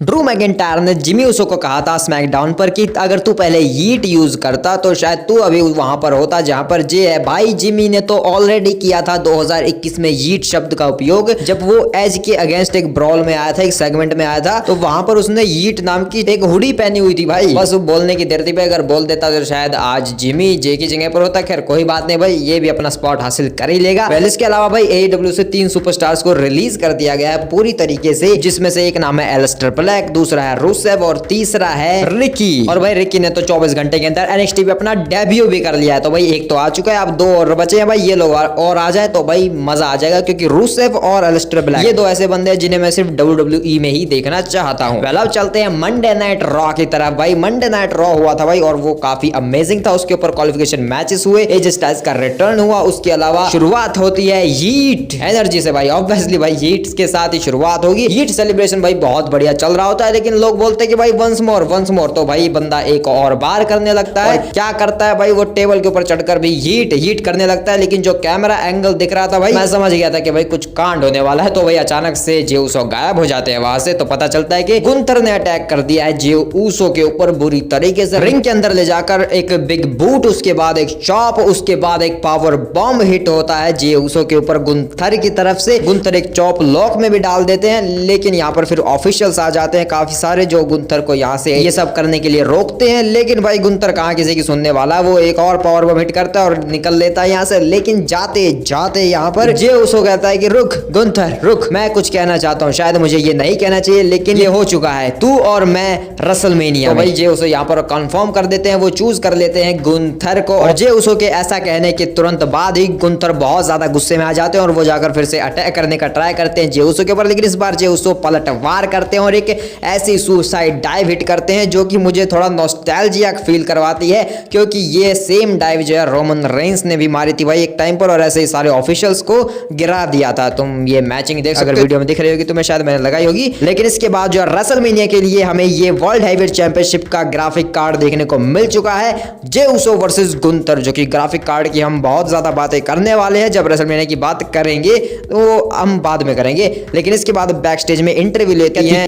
Drew McIntyre ने Jimmy Uso को कहा था स्मैकडाउन पर कि अगर तू पहले यीट यूज करता तो शायद तू अभी वहां पर होता जहां पर जे है। भाई जिमी ने तो ऑलरेडी किया था 2021 में यीट शब्द का उपयोग। जब वो एज के अगेंस्ट एक ब्रॉल में आया था, एक सेगमेंट में आया था, तो वहां पर उसने यीट नाम की एक हुडी पहनी हुई थी भाई। बस वो बोलने की देर थी भाई, अगर बोल देता तो शायद आज जिमी जे की जगह पर होता। खैर कोई बात नहीं भाई, ये भी अपना स्पॉट हासिल कर ही लेगा। वेल इसके अलावा भाई AEW से 3 सुपरस्टार्स को रिलीज कर दिया गया है पूरी तरीके से, जिसमें से एक नाम है एलिस्टर ब्लैक, दूसरा है रुसेव और तीसरा है रिकी। और भाई रिकी ने तो 24 घंटे के अंदर NXT पे अपना डेब्यू भी कर लिया है। तो भाई एक तो आ चुका है, अब 2 और बचे हैं भाई। ये लोग और आ जाए तो भाई मजा आ जाएगा, क्योंकि रुसेव और एलिस्टर ब्लैक ये 2 ऐसे बंदे हैं जिन्हें मैं सिर्फ WWE में ही देखना चाहता हूं। वेल अब चलते हैं मंडे नाइट रॉ की तरफ। भाई मंडे नाइट रॉ हुआ था भाई, और वो काफी अमेजिंग था। उसके ऊपर क्वालिफिकेशन मैचेस हुए, एज स्टाइल्स का रिटर्न हुआ। उसके अलावा शुरुआत होती है यीट एनर्जी से भाई। ऑब्वियसली भाई यीट के साथ ही शुरुआत होगी। यीट सेलिब्रेशन भाई बहुत बढ़िया चल रहा होता है, लेकिन लोग बोलते हैं कि भाई वंस मोर, तो भाई बंदा एक और बार करने लगता है। क्या करता है भाई, वो टेबल के ऊपर चढ़कर भी यीट करने लगता है। लेकिन जो कैमरा एंगल दिख रहा था भाई, मैं समझ गया था कि भाई कुछ कांड होने वाला है। तो भाई अचानक से जे ऊसो गायब हो जाते हैं वहां से। तो पता चलता है कि गुंथर ने अटैक कर दिया है जे ऊसो के ऊपर बुरी तरीके से, रिंग के अंदर ले जाकर एक बिग बूट, उसके बाद एक चॉप, उसके बाद एक पावर बॉम्ब हिट होता है जे ऊसो के ऊपर गुंथर की तरफ से। गुंथर एक चॉप लॉक में भी डाल देते हैं, लेकिन यहाँ पर फिर ऑफिशियल्स आ जाते हैं काफी सारे, जो गुंथर को यहाँ से ये सब करने के लिए रोकते हैं। लेकिन भाई गुंथर कहाँ किसी की सुनने वाला, वो एक और पावर बम हिट करता है और निकल लेता है यहाँ से। लेकिन जाते जाते यहाँ पर जे ऊसो कहता है कि रुक गुंथर रुक, मैं कुछ कहना चाहता हूँ। शायद मुझे ये नहीं कहना चाहिए, लेकिन ये हो चुका है, तू और मैं रेसलमेनिया। तो भाई जे ऊसो यहाँ पर कंफर्म कर देते हैं, वो चूज कर लेते हैं गुंथर को। और जे ऊसो के ऐसा कहने के तुरंत बाद ही गुंथर बहुत ज्यादा गुस्से में आ जाते हैं और वो जाकर फिर से अटैक करने का ट्राई करते हैं जे ऊसो के ऊपर। लेकिन इस बार जे ऊसो पलटवार करते हैं और एक ऐसी सुसाइड डाइव हिट करते हैं जो कि मुझे थोड़ा नॉस्टैल्जिया फील करवाती है, क्योंकि ये सेम डाइव जो है रोमन रेंस ने भी मारी थी भाई एक टाइम पर, और ऐसे ही सारे ऑफिशियल्स को गिरा दिया था। तुम ये मैचिंग देख सकते हो, वीडियो में दिख रही होगी तुम्हें, शायद मैंने लगाई होगी। लेकिन इसके बाद जो रेसलमेनिया के लिए हमें ये वर्ल्ड हैवीवेट चैंपियनशिप का ग्राफिक कार्ड देखने को मिल चुका है, जे ऊसो वर्सेस गुंथर, जो कि ग्राफिक कार्ड की हम बहुत ज्यादा बातें करने वाले हैं। जब रेसलमेनिया की बात करेंगे तो हम बाद में करेंगे। लेकिन इसके बाद बैक स्टेज में इंटरव्यू लेती है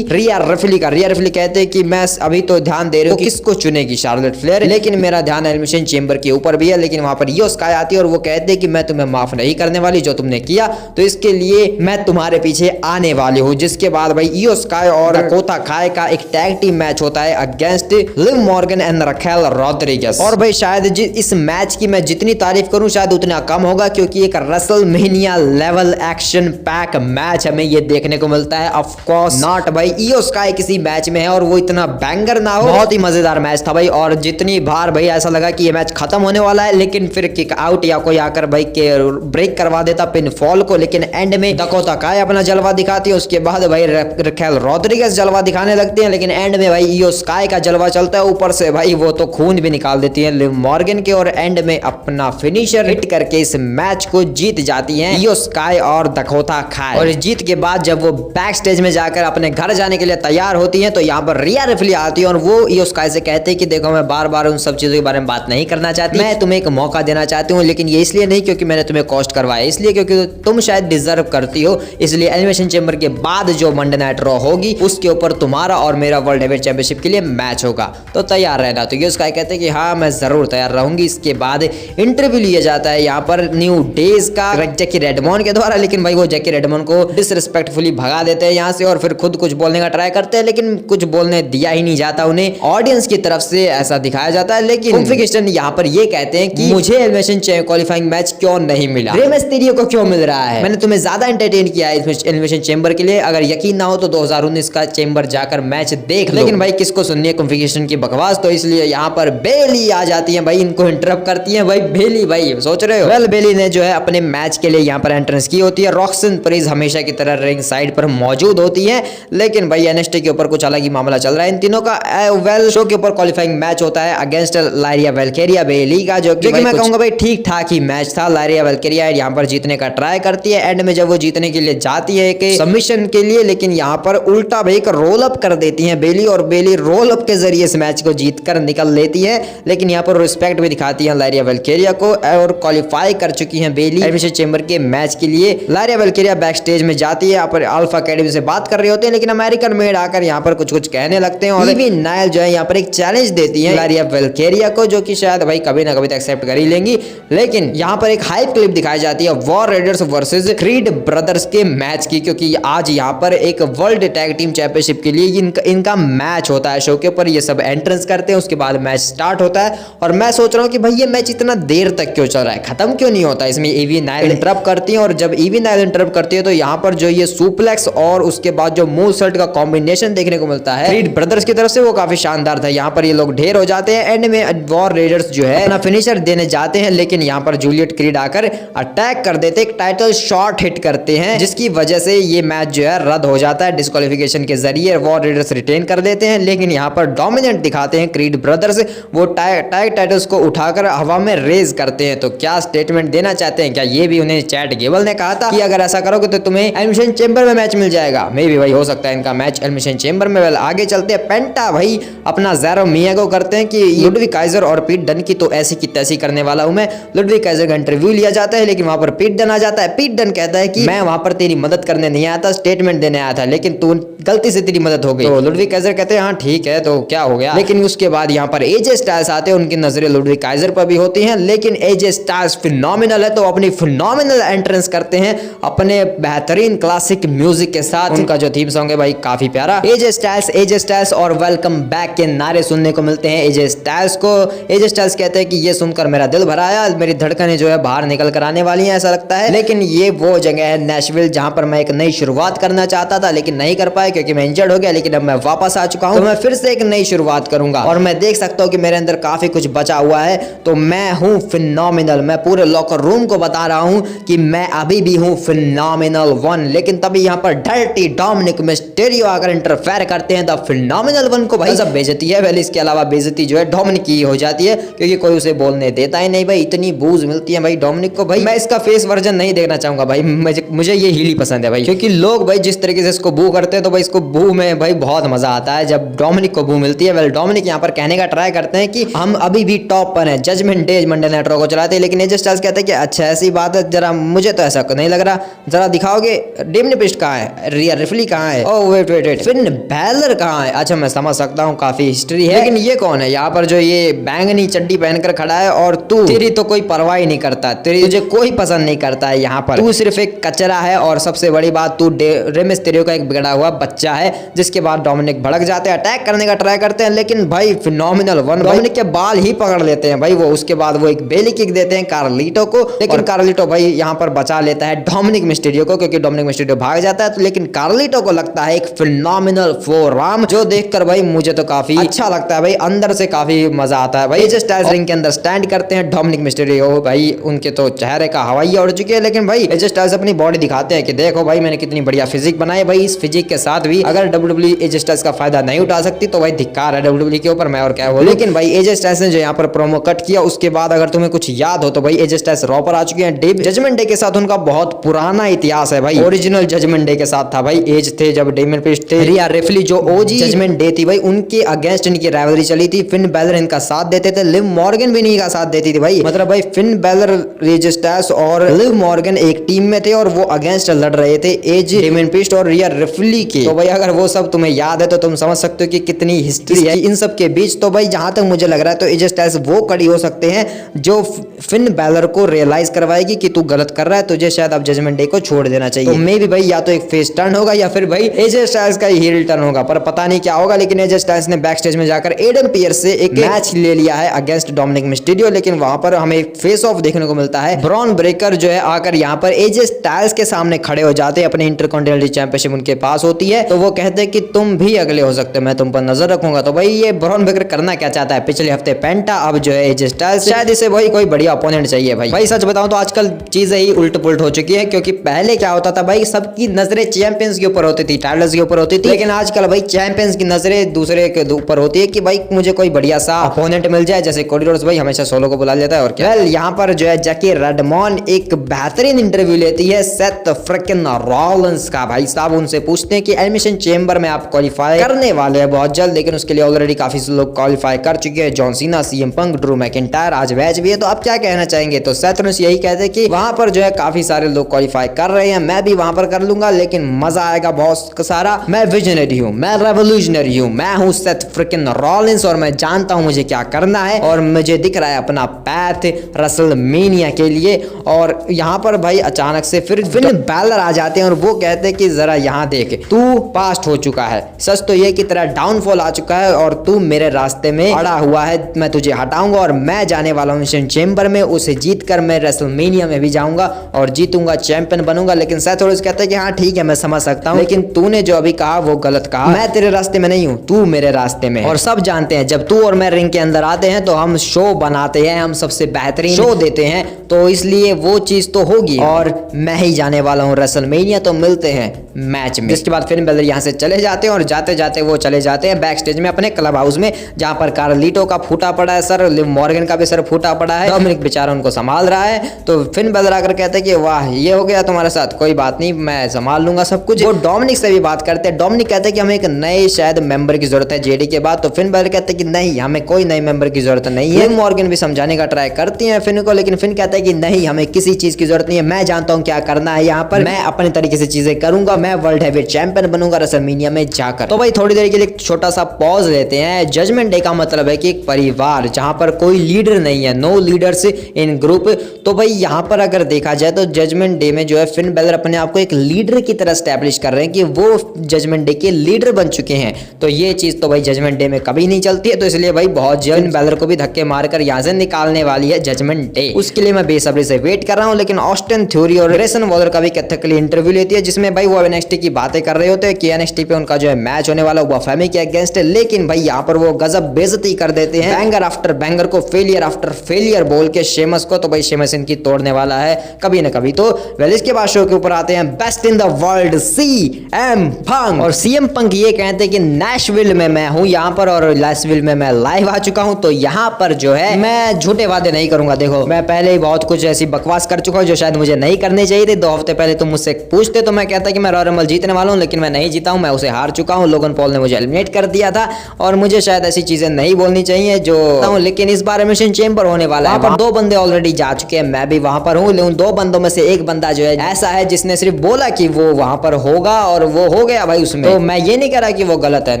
रिया रिप्ली का। रिया रिप्ली कहते हैं कि मैं अभी तो ध्यान दे रही हूँ किसको चुनेगी शार्लेट फ्लेयर, लेकिन मेरा ध्यान एलिमिनेशन चेंबर के ऊपर भी है। लेकिन वहां पर ईयो स्काई आती है और वो कहते हैं कि मैं तुम्हें माफ नहीं करने वाली, जो तुमने किया तो इसके लिए मैं तुम्हारे पीछे आने वाली हूँ। जिसके बाद भाई ईयो स्काई और डकोटा काय का एक टैग टीम मैच होता है अगेंस्ट लिव मॉर्गन एंड रखेल रॉड्रिगेज। और भाई शायद इस मैच की मैं जितनी तारीफ करूं शायद उतना कम होगा, क्योंकि एक WrestleMania level action pack match हमें ये देखने को मिलता है। ऑफ कोर्स नॉट भाई ईयो स्काई किसी मैच में है और वो इतना बैंगर ना हो। बहुत ही मजेदार मैच था भाई, और जितनी बार भाई ऐसा लगा कि ये मैच खत्म होने वाला है, लेकिन फिर किक आउट या कोई आकर भाई के ब्रेक करवा देता पिन फॉल को। लेकिन एंड में डकोटा काय अपना जलवा दिखाती है, उसके बाद भाई रखेल रॉड्रिगेज जलवा दिखाने लगते हैं। लेकिन एंड में भाई ईयो स्काई का जलवा चलता है, ऊपर से भाई वो तो खून भी निकाल देती है लिव मॉर्गन के, और एंड में अपना फिनिशर हिट करके इस मैच को जीत जाती है ईयो स्काई और डकोटा काय। और जीत के बाद जब वो बैक स्टेज में जाकर अपने घर जाने के लिए तैयार होती है, तो यहाँ पर रिया रिप्ली आती है और वो ईयो स्काई से कहते हैं कि देखो मैं बार बार उन सब चीजों के बारे में बात नहीं करना चाहती, मैं तुम्हें एक मौका देना चाहती हूँ। लेकिन ये इसलिए नहीं क्योंकि मैंने तुम्हें कॉस्ट करवाया, इसलिए क्योंकि तुम शायद डिजर्व करती हो। इसलिए एलिमिनेशन चेंबर के बाद जो मंडे नाइट रॉ होगी उसके ऊपर तुम्हारा और मेरा वर्ल्ड हैवीवेट चैंपियनशिप के लिए मैच होगा, तो तैयार रहना। तो ईयो स्काई कहते हैं कि हाँ मैं जरूर तैयार रहूंगी। इसके बाद इंटरव्यू लिया जाता है यहाँ पर न्यू डेज का जैकी रेडमोन के द्वारा, लेकिन भाई वो जैकी रेडमोन को डिसरिस्पेक्टफुली भगा देते हैं यहाँ से और फिर खुद कुछ बोलने का ट्राई करते हैं, लेकिन कुछ बोलने दिया ही नहीं जाता उन्हें, ऑडियंस की तरफ से ऐसा दिखाया जाता है। लेकिन कॉन्फिगरेशन यहाँ पर ये कहते हैं कि मुझे एलिमिनेशन क्वालिफाइंग मैच क्यों नहीं मिला, रे मिस्टीरियो को क्यों मिल रहा है, मैंने तुम्हें ज्यादा एंटरटेन किया है एलिमिनेशन चेंबर के लिए। अगर यकीन ना हो तो 2019 का चेंबर जाकर मैच देख लो। लेकिन भाई किसको सुननी है कॉन्फिगरेशन की बकवास, तो इसलिए यहाँ पर बेली आ जाती है भाई, इनको इंटरप्ट करती है भाई बेली। भाई सोच रहे हो, वेल बेली ने जो है अपने मैच के लिए यहाँ पर एंट्रेंस की होती है। रॉक्सन प्रीज हमेशा की तरह रिंग साइड पर मौजूद होती है, लेकिन भाई NXT के ऊपर कुछ अलग ही मामला चल रहा है इन तीनों का। वेल शो के ऊपर क्वालिफाइंग मैच होता है अगेंस्ट लारिया वेल्केरिया बेली का, जो कि मैं कहूंगा भाई ठीक ठाक ही मैच था। लारिया वेल्केरिया यहाँ पर जीतने का ट्राई करती है, एंड में जब वो जीतने के लिए जाती है एक सबमिशन के लिए, लेकिन यहाँ पर उल्टा भाई एक रोल अप कर देती है बेली, और बेली रोल अप के जरिए इस मैच को जीत कर निकल लेती है। लेकिन यहाँ पर रिस्पेक्ट भी दिखाती है लारिया वेल्केरिया को, और क्वालिफाई कर चुकी है बेली एलिमिनेशन चेंबर के मैच के लिए। लारिया वेल्केरिया बैक स्टेज में जाती है, यहाँ पर अल्फा अकेडमी से बात कर रहे होते हैं, लेकिन अमेरिकन मेड आकर यहाँ पर कुछ कुछ कहने लगते हैं और ईवी नाइल जो है यहाँ पर एक चैलेंज देती है हिलारिया वैल्केरिया को, जो कि शायद भाई कभी ना कभी तो एक्सेप्ट कर ही लेंगी। लेकिन यहाँ पर एक हाइप क्लिप दिखाई जाती है war readers versus creed brothers के मैच की, क्योंकि आज यहाँ पर एक वर्ल्ड टैग टीम चैंपियनशिप के लिए इनका मैच होता है शो के ऊपर। ये सब एंट्रेंस करते हैं, उसके बाद मैच स्टार्ट होता है और मैं सोच रहा हूँ कि भाई ये मैच इतना देर तक क्यों चल रहा है, खत्म क्यों नहीं होता। इसमें ईवी नाइल इंटरप्ट करती है और जब ईवी नाइल इंटरप्ट करती है तो यहाँ पर जो ये सुप्लेक्स और उसके बाद जो मूवसॉल्ट का कॉम्बिनेशन देखने को मिलता है क्रीड ब्रदर्स की तरफ से, वो काफी शानदार था। यहाँ पर ये लोग ढेर हो जाते हैं, एंड में वॉर रेडर्स जो है अपना फिनिशर देने जाते हैं, लेकिन यहाँ पर जूलियट क्रीड आकर अटैक कर देते, एक टाइटल शॉट हिट करते हैं, जिसकी वजह से ये मैच जो है रद्द हो जाता है डिस्क्वालिफिकेशन के जरिए। वॉर रेडर्स रिटेन कर देते हैं, लेकिन यहाँ पर डोमिनेंट दिखाते हैं क्रीड ब्रदर्स, वो टैग टाइटल्स को उठाकर हवा में रेज करते हैं। तो क्या स्टेटमेंट देना चाहते हैं, क्या ये भी उन्हें चैट गेबल ने कहा था कि अगर ऐसा करोगे तो तुम्हें एलिमिनेशन चेंबर में मैच मिल जाएगा। मे भी भाई हो सकता है इनका मैच एलिमिनेशन चेंबर में। आगे चलते हैं, पेंटा भाई अपना ज़ेरो मियागो करते हैं कि लुडविग काइजर और पीट डन की तो ऐसी की तैसी करने वाला हूं मैं। लुडविग काइजर का इंटरव्यू लिया जाता है, लेकिन वहां पर पीट डन आ जाता है। पीट डन कहता है कि मैं वहां पर तेरी मदद करने नहीं आया था, स्टेटमेंट देने आया था, लेकिन तू गलती से तेरी मदद हो गई। तो लुडविग काइजर कहते हैं हाँ ठीक है, तो क्या हो गया। लेकिन उसके बाद यहाँ पर एजे स्टाइल्स आते हैं, उनकी नजरें लुडविग काइजर पर भी होती हैं, लेकिन एजे स्टाइल्स फिनोमिनल है तो अपनी फिनोमिनल एंट्रेंस करते हैं अपने बेहतरीन क्लासिक म्यूजिक के साथ। उनका जो थीम सॉन्ग है भाई काफी प्यारा। एजे स्टाइल्स और वेलकम बैक के नारे सुनने को मिलते हैं एजे स्टाइल्स को। एजे स्टाइल्स कहते हैं कि ये सुनकर मेरा दिल भर आया, मेरी धड़कनें जो है बाहर निकल कर आने वाली हैं ऐसा लगता है। लेकिन ये वो जगह है नेशविल जहां पर मैं एक नई शुरुआत करना चाहता था, लेकिन नहीं कर पाया क्योंकि मैं इंजर्ड हो गया, लेकिन अब मैं वापस आ चुका हूं, तो मैं फिर से एक नई शुरुआत करूंगा और मैं देख सकता हूं कि मेरे अंदर काफी कुछ बचा हुआ है। तो मैं हूं फिनोमिनल, मैं पूरे लॉकर रूम को बता रहा हूं कि मैं अभी भी हूं फिनोमिनल वन। लेकिन तभी यहां पर डर्टी डोमिनिक मिस्टेरियो आकर इंटरफेयर करते हैं द फिनोमिनल वन को। भाई सब बेइज्जती है, वेल इसके अलावा बेइज्जती जो है डोमिनिक की हो जाती है, क्योंकि कोई उसे बोलने देता ही नहीं। भाई इतनी बूज मिलती है भाई डोमिनिक को। भाई मैं इसका फेस वर्जन नहीं देखना चाहूंगा भाई, मुझे ये हीली पसंद है भाई, क्योंकि लोग भाई जिस तरीके से इसको बू करते हैं तो भाई इसको बू में भाई बहुत मजा आता है जब डोमिनिक को बू मिलती है। वेल डोमिनिक यहाँ पर कहने का ट्राई करते हैं कि हम अभी भी टॉप पर हैं, judgement day Monday night Raw को चलाते हैं, लेकिन एजे स्टाइल्स कहते हैं कि अच्छा ऐसी बात है, जरा मुझे तो ऐसा नहीं लग रहा, जरा दिखाओगे डेमियन प्रीस्ट कहाँ है, रिया रिफली कहाँ है, ओह वेट फिन बैलर कहाँ है। अच्छा मैं समझ सकता हूँ काफी हिस्ट्री है, लेकिन ये कौन है यहाँ पर जो ये बैंगनी चड्डी पहनकर खड़ा है और तू, तेरी तो कोई परवाह ही नहीं करता, तुझे कोई पसंद नहीं करता है यहाँ पर, तू सिर्फ एक कचरा है और सबसे बड़ी बात तू रे मिस्टेरियो का एक बिगड़ा हुआ बच्चा है। जिसके बाद डोमिनिक भड़क जाते हैं, अटैक करने का ट्राई करते हैं, लेकिन भाई फिनोमिनल वन डोमिनिक के बाल ही पकड़ लेते हैं भाई वो। उसके बाद वो एक बेली किक देते हैं कार्लिटो को, लेकिन कार्लिटो भाई यहाँ पर बचा लेता है डोमिनिक मिस्टेरियो को, क्योंकि डोमिनिक मिस्टेरियो भाग जाता है। तो लेकिन कार्लिटो को लगता है एक फिनोमिनल फोरआर्म, जो देखकर भाई मुझे तो काफी अच्छा लगता है भाई, अंदर से काफी मजा आता है भाई। एजे स्टाइल्स रिंग के अंदर स्टैंड करते हैं, डोमिनिक मिस्टेरियो भाई उनके तो चेहरे का हवाई उड़ चुके हैं, लेकिन भाई एजे स्टाइल्स अपनी बॉडी दिखाते हैं कि देखो भाई मैंने कितनी बढ़िया फिजिक बनाई है। भाई इस फिजिक के साथ भी अगर डब्ल्यूडब्ल्यूई एजे स्टाइल्स का फायदा नहीं उठा सकती तो भाई धिक्कार है डब्ल्यूडब्ल्यूई के ऊपर, मैं और क्या बोलूं। लेकिन भाई एजे स्टाइल्स ने जो यहाँ पर प्रोमो कट किया उसके बाद अगर तुम्हें कुछ याद हो तो भाई एजे स्टाइल्स रॉ पर आ चुके हैं। जजमेंट डे के साथ उनका बहुत पुराना इतिहास है भाई, ओरिजिनल जजमेंट डे के साथ था भाई, एज थे जब डेमियन प्रीस्ट थे, रिया रिफली जो ओजी जजमेंट डे थी भाई उनके अगेंस्ट इनकी राइवलरी चली थी। फिन बैलर इनका साथ देते थे, लिव मॉर्गन भी इन्हीं का साथ देती थी भाई, मतलब भाई फिन बैलर एजे स्टाइल्स और लिव मॉर्गन एक टीम में थे और वो अगेंस्ट लड़ रहे थे एज डेमियन प्रीस्ट और रिया रिफली के। तो भाई अगर वो सब तुम्हें याद है तो तुम समझ सकते हो कि कितनी हिस्ट्री है इन सब के बीच। तो भाई जहां तक मुझे लग रहा है तो एजे स्टाइल्स वो कड़ी हो सकते हैं जो फिन बैलर को रियलाइज करवाएगी कि तू गलत कर रहा है, तुझे शायद अब जजमेंट डे को छोड़ देना चाहिए। तो मे भी भाई या तो एक फेस टर्न होगा या फिर भाई एजे स्टाइल्स का हील टर्न होगा, पर पता नहीं क्या होगा। लेकिन एजे स्टाइल्स ने बैक स्टेज में जाकर एडम पियर्स से एक मैच ले लिया है अगेंस्ट डोमिनिक मिस्टेरियो, लेकिन वहां पर हमें फेस ऑफ देखने को मिलता है। ब्रॉन ब्रेकर जो है आकर यहाँ पर एजे स्टाइल्स के सामने खड़े हो जाते हैं, अपने इंटरकॉन्टिनेंटल चैंपियनशिप उनके पास होती है, तो वो कहते हैं कि तुम भी अगले हो सकते हो, मैं तुम पर नजर रखूंगा। तो भाई ये ब्रॉन ब्रेकर करना क्या चाहता है, पिछले हफ्ते पेंटा, अब जो है एजे स्टाइल्स, शायद इसे वही कोई बढ़िया अपोनेंट चाहिए भाई सच बताऊं तो आजकल चीजें ही उल्ट पुल्ट हो चुकी है, क्योंकि पहले क्या होता था भाई सबकी नजरें चैंपियंस के ऊपर होती थी, टाइटल्स के ऊपर होती थी, लेकिन आजकल भाई चैंपियंस की नजरें दूसरे के ऊपर होती है कि भाई मुझे कोई बढ़िया सा अपोनेंट मिल जाए, जैसे कोडी रोड्स भाई हमेशा सोलो को बुला लेता है और क्या। यहाँ पर जो है जैकी रेडमॉन एक बेहतरीन इंटरव्यू लेती है सेथ फ्रिकिन रॉलिंस का। भाई साहब उनसे पूछते हैं कि एलिमिनेशन चेंबर में आप क्वालिफाई करने वाले हैं बहुत जल्द, लेकिन उसके लिए ऑलरेडी काफी लोग क्वालिफाई कर चुके हैं, John Cena, CM Punk, Drew McIntyre, आज मैच भी है, तो आप क्या कहना चाहेंगे। तो सेथ रोलिंस यही कहते हैं कि वहां पर जो है काफी सारे लोग क्वालिफाई कर रहे हैं, मैं भी वहां पर कर लूंगा, लेकिन मजा आएगा बहुत सारा, मैं विजनरी हूँ, मैं रेवोल्यूशनरी हूँ, मैं हूँ सेथ फ्रिकिन रॉलिंस और मैं जानता हूँ मुझे क्या करना है और मुझे दिख रहा है अपना पैथ रेसलमेनिया के लिए। और यहाँ पर भाई अचानक से फिर फिन बैलर आ जाते हैं और वो कहते हैं कि जरा यहाँ देख, तू पास्ट हो चुका है, सच तो ये कि तेरा डाउनफॉल आ चुका है और तू मेरे रास्ते में अड़ा हुआ है, मैं तुझे हटाऊंगा और मैं जाने वाला हूँ चेम्बर में, उसे जीत कर मैं रेसलमेनिया में भी जाऊंगा और जीतूंगा, चैंपियन बनूंगा। लेकिन सेथ रॉलिंस कहते हैं कि हाँ ठीक है मैं समझ सकता हूँ, लेकिन तूने जो अभी कहा वो गलत कहा, मैं तेरे रास्ते में नहीं हूँ, तू मेरे रास्ते में। और सब जानते हैं जब तू और मैं रिंग के अंदर आते हैं तो हम शो बनाते हैं, हम सबसे बेहतरीन शो देते हैं, तो इसलिए वो चीज तो होगी और मैं ही जाने वाला हूँ रेसलमेनिया, तो मिलते हैं मैच में। जिसके बाद फिन बैलर यहाँ से चले जाते हैं और जाते जाते वो चले जाते हैं बैक स्टेज में अपने क्लब हाउस में, जहाँ पर कार्लिटो का फूटा पड़ा है सर, लिव मॉर्गन का भी सर फूटा पड़ा है, डोमिनिक बेचारा उनको संभाल रहा है। तो फिन बैलर आकर कहते हैं कि वाह ये हो गया तुम्हारे साथ, कोई बात नहीं मैं संभाल लूंगा सब कुछ। वो डोमिनिक से भी बात करते हैं, डोमिनिक कहते हैं कि हमें एक नए शायद मेंबर की जरूरत है जेडी के बाद। तो फिन बैलर कहते हैं कि नहीं हमें कोई नए मेंबर की जरूरत नहीं है। लिव मॉर्गन भी समझाने का ट्राई करती है फिन को, लेकिन फिन कहता है कि नहीं हमें किसी चीज की जरूरत नहीं है, मैं जानता हूँ क्या करना है, यहाँ पर मैं अपने तरीके से चीजें करूंगा, मैं वर्ल्ड हैवीवेट चैंपियन बनूंगा रेसलमेनिया में जाकर। तो भाई थोड़ी देर के लिए छोटा सा पॉज लेते हैं। जजमेंट डे का मतलब है कि एक परिवार जहां पर कोई लीडर नहीं है, नो लीडर्स इन ग्रुप। तो भाई यहाँ पर अगर देखा जाए तो जजमेंट डे में जो है फिन बैलर अपने आप को एक लीडर की तरह स्टैब्लिश कर रहे हैं कि वो जजमेंट डे के लीडर बन चुके हैं। तो ये चीज तो भाई जजमेंट डे में कभी नहीं चलती है, तो इसलिए भाई बहुत जल्द बैलर को भी धक्के मारकर यहाँ से निकालने वाली है जजमेंट डे। उसके लिए मैं बेसब्री से वेट कर रहा हूँ। लेकिन ऑस्टिन थ्योरी और ग्रेसन वॉलर का भी कैथेकली इंटरव्यू लेती है, जिसमें भाई वो एनएक्सटी की बातें कर रहे होते हैं कि एनएक्सटी पे उनका जो है मैच होने वाला वो फेमी के अगेंस्ट है। लेकिन भाई यहाँ पर वो गजब बेइज्जती कर देते हैं, बैंगर आफ्टर बैंगर को फेलियर आफ्टर फेलियर बोल के शेमस को। तो भाई शेमस इनकी तोड़ने वाला है कभी ना कभी। तो वेल इसके बाद शो के ऊपर आते हैं best in the world CM Punk, और सीएम पंक ये कहते हैं कि नैशविल में मैं हूँ यहाँ पर और लैसविल में मैं लाइव आ चुका हूँ, तो यहाँ पर जो है मैं झूठे वादे नहीं करूंगा। देखो मैं पहले ही बहुत कुछ ऐसी बकवास कर चुका हूँ जो शायद मुझे नहीं करनी चाहिए थी। 2 हफ्ते पहले तुम मुझसे पूछते तो मैं कहता कि मैं रॉयल रंबल जीतने वाला हूँ, लेकिन मैं नहीं जीता हूँ, मैं उसे हार चुका हूँ। लोगन पॉल ने मुझे एलिमिनेट कर दिया था और मुझे शायद ऐसी चीजें नहीं बोलनी चाहिए जो, लेकिन इस बार एलिमिनेशन चेंबर होने वाला है, वहाँ पर 2 बंदे ऑलरेडी जा चुके हैं, मैं भी वहां पर हूँ। लेकिन 2 बंदों में से एक बंदा जो है ऐसा है जिसने सिर्फ बोला कि वो वहां पर होगा और वो हो गया भाई उसमें। तो मैं ये नहीं कह रहा कि वो गलत है,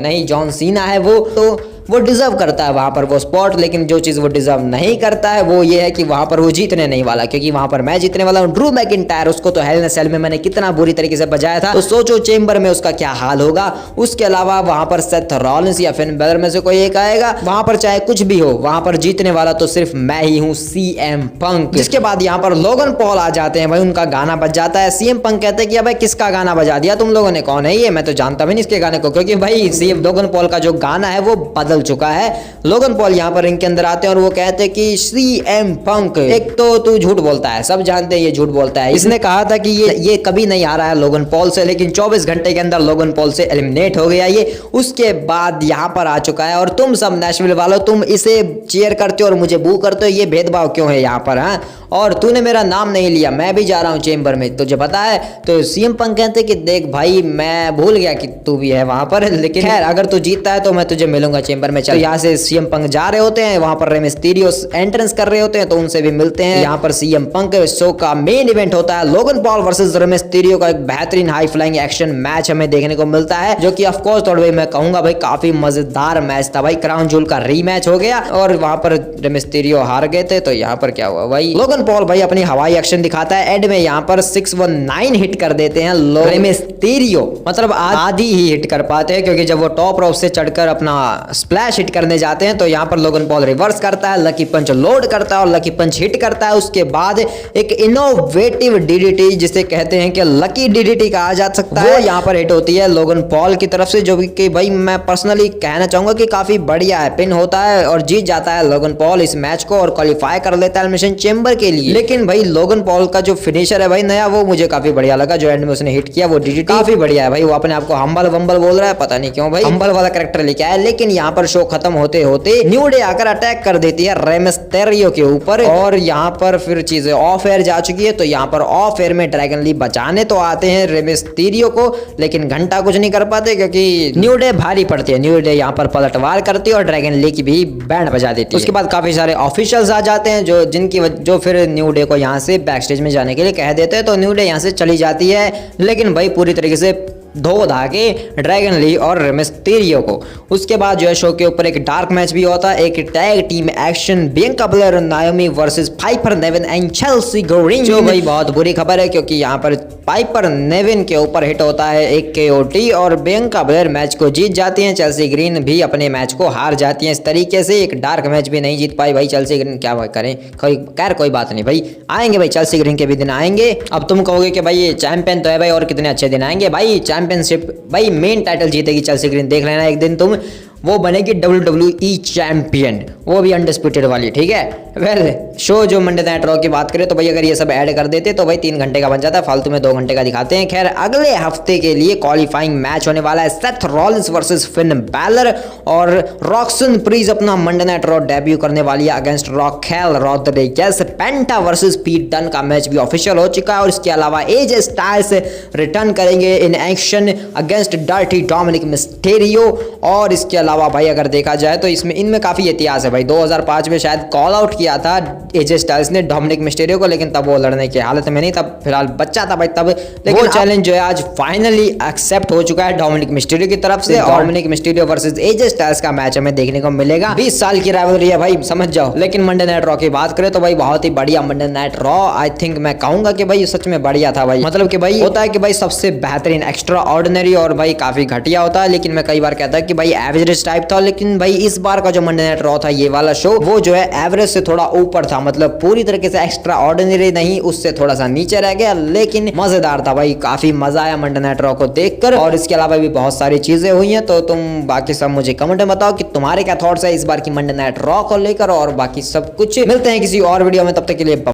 नहीं जॉन सीना है वो डिजर्व करता है वहां पर वो स्पॉट। लेकिन जो चीज वो डिजर्व नहीं करता है वो ये है कि वहां पर वो जीतने नहीं वाला, क्योंकि वहां पर मैं जीतने वाला हूं। ड्रू मैकिंटायर उसको तो हेल इन अ सेल में मैंने कितना बुरी तरीके से बजाया था, तो सोचो चेंबर में उसका क्या हाल होगा। उसके अलावा वहां पर सेथ रॉलिंस या फिन बैलर में से कोई एक आएगा, वहां पर चाहे कुछ भी हो वहां पर जीतने वाला तो सिर्फ मैं ही हूँ, सीएम पंक। जिसके बाद यहाँ पर लोगन पॉल आ जाते हैं, भाई उनका गाना बज जाता है। सीएम पंक कहते हैं कि भाई किसका गाना बजा दिया तुम लोगों ने, कौन है ये, मैं तो जानता भी नहीं इसके गाने को, क्योंकि भाई सीएम लोगन पॉल का जो गाना है वो बदल चुका है। लोगन पॉल यहाँ पर रिंग के अंदर आते हैं और वो कहते हैं कि सीएम पंक एक तो तू झूठ बोलता है, सब जानते हैं ये झूठ बोलता है। इसने कहा था कि ये कभी नहीं आ रहा है लोगन पॉल से, लेकिन 24 घंटे के अंदर लोगन पॉल से एलिमिनेट हो गया ये। उसके बाद यहाँ पर आ चुका है और तुम सब नैशविल वालों तुम इसे चीयर करते हो और मुझे बू करते हो, ये भेदभाव क्यों है यहाँ पर। हाँ, और तूने मेरा नाम नहीं लिया, मैं भी जा रहा हूँ चेंबर में, तुझे पता है। तो सीएम पंक कहते कि देख भाई मैं भूल गया कि तू भी है वहां पर, लेकिन खैर अगर तू जीतता है तो मैं तुझे मिलूंगा चेंबर में। चल, यहाँ से सीएम पंक जा रहे होते हैं, वहां पर रे मिस्टीरियो एंट्रेंस कर रहे होते हैं तो उनसे भी मिलते हैं। यहाँ पर सीएम पंक शो का मेन इवेंट होता है, Logan Paul versus Rey Mysterio का एक बेहतरीन हाई फ्लाइंग एक्शन मैच हमें देखने को मिलता है, जो कि ऑफकोर्स थोड़ा भाई मैं कहूंगा भाई काफी मजेदार मैच था भाई। क्राउन जूल का रीमैच हो गया और वहां पर रे मिस्टीरियो हार गए थे। तो यहाँ पर क्या हुआ भाई, लोगन पॉल भाई अपनी हवाई एक्शन दिखाता है, एड में यहाँ पर 619 हिट कर देते हैं रे मिस्टीरियो, मतलब आधी ही हिट कर पाते हैं, क्योंकि जब वो टॉप रोप से चढ़कर अपना स्प्लैश हिट करने जाते हैं तो यहाँ पर लोगन पॉल रिवर्स करता है, लकी पंच लोड करता है और लकी पंच हिट करता है। उसके बाद एक इनोवेटिव डीडीटी जिसे कहते हैं कि लकी डीडीटी कहा जा सकता है, वो यहाँ पर हिट होती है लोगन पॉल की तरफ से, जो कि भाई मैं पर्सनली कहना चाहूंगा कि काफी बढ़िया है। पिन होता है और जीत जाता है लोगन पॉल इस मैच को और क्वालिफाई कर लेता है एलिमिनेशन चेंबर के लिए। लेकिन भाई लोगन पॉल का जो फिनिशर है भाई नया, वो मुझे काफी बढ़िया लगा, जो एंड में उसने हिट किया वो डीडीटी काफी बढ़िया है भाई। वो अपने आपको हम्बल वंबल बोल रहा है, पता नहीं क्यों भाई हम्बल वाला कैरेक्टर लेके आया। लेकिन यहाँ पर शो खत्म होते होते न्यू डे आकर अटैक कर देती है रे मिस्टीरियो के ऊपर और यहाँ पर फिर चीजें ऑफ एयर जा चुकी है। तो यहाँ पर ऑफ एयर में ड्रैगन ली बचाने तो आते हैं रे मिस्टीरियो को, लेकिन घंटा कुछ नहीं कर पाते क्योंकि न्यू डे भारी पड़ती है। न्यू डे यहाँ पर पलटवार करती है और ड्रैगन ली की भी बैंड बजा देती है। उसके बाद काफी सारे ऑफिशियल्स आ जाते हैं जो फिर न्यू डे को यहाँ से बैक स्टेज में जाने के लिए कह देते हैं। तो न्यू डे यहाँ से चली जाती है, लेकिन भाई पूरी तरीके से धो धा के ड्रैगन ली और मिस्टीरियो को। उसके बाद जो है शो के ऊपर एक डार्क मैच भी होता है, एक tag team action, Bianca Belair Naomi versus Piper Niven and Chelsea Green. जो भाई बहुत बुरी खबर है क्योंकि यहाँ पर पाइपर नेविन के ऊपर हिट होता है एक KOT और बियांका ब्लेयर मैच को जीत जाती हैं। चेल्सी ग्रीन भी अपने मैच को हार जाती हैं। इस तरीके से एक डार्क मैच भी नहीं जीत पाई भाई चेल्सी ग्रीन। क्या करें, कोई बात नहीं भाई, आएंगे भाई चेल्सी ग्रीन के भी दिन आएंगे। अब तुम कहोगे कि भाई ये चैंपियन तो है भाई और कितने अच्छे दिन आएंगे। भाई चैंपियनशिप भाई मेन टाइटल जीतेगी चेल्सी ग्रीन, देख लेना एक दिन तुम, वो बनेगी WWE चैंपियन, वो भी अनडिस्प्यूटेड वाली, ठीक है। वेल शो जो मंडे नाइट रॉ की बात करें तो भाई अगर ये सब ऐड कर देते तो भाई 3 घंटे का बन जाता है, फालतू में 2 घंटे का दिखाते हैं। खैर अगले हफ्ते के लिए क्वालिफाइंग मैच होने वाला है Seth Rollins versus Finn Balor और रॉक्सन प्रीज अपना मंडे नाइट रॉ डेब्यू करने वाली है अगेंस्ट रॉकेल रॉड्रिगेज। पेंटा वर्सेस पीट डन का मैच भी ऑफिशियल हो चुका है और इसके अलावा एजे स्टाइल्स रिटर्न करेंगे in action against dirty Dominik Mysterio. और इसके अलावा भाई अगर देखा जाए तो इसमें इनमें काफी इतिहास है भाई। 2005 में शायद कॉल आउट किया था एजे स्टाइल्स ने डोमिनिक मिस्टेरियो को, लेकिन तब वो लड़ने की हालत में नहीं, तब फिलहाल बच्चा था भाई तब। लेकिन चैलेंज जो है आज फाइनली एक्सेप्ट हो चुका है डोमिनिक मिस्टेरियो की तरफ से। Dominik Mysterio versus AJ Styles का मैच हमें देखने को मिलेगा। 20 साल की राइवलरी है भाई, समझ जाओ। लेकिन मंडे नाइट रॉ की बात करें तो भाई बहुत ही बढ़िया Monday night raw, I think मैं कहूंगा कि भाई सच में बढ़िया था भाई। मतलब कि भाई होता है कि भाई सबसे बेहतरीन एक्स्ट्रा ऑर्डिनरी और भाई काफी घटिया होता है, लेकिन मैं कई बार कहता है कि भाई एवरेज टाइप था। लेकिन भाई इस बार का जो मंडे नाइट रॉ था ये वाला शो, वो जो है एवरेज से थोड़ा ऊपर था, मतलब पूरी तरीके से एक्स्ट्रा ऑर्डिनरी नहीं, उससे थोड़ा सा नीचे रह गया, लेकिन मजेदार था भाई। काफी मजा आया मंडे नाइट रॉ को देखकर। और इसके अलावा भी बहुत सारी चीजें हुई हैं, तो तुम बाकी सब मुझे कमेंट में बताओ कि तुम्हारे क्या थॉट्स है इस बार की मंडे नाइट रॉ को लेकर। और बाकी सब कुछ मिलते हैं किसी और वीडियो में, तब तक के लिए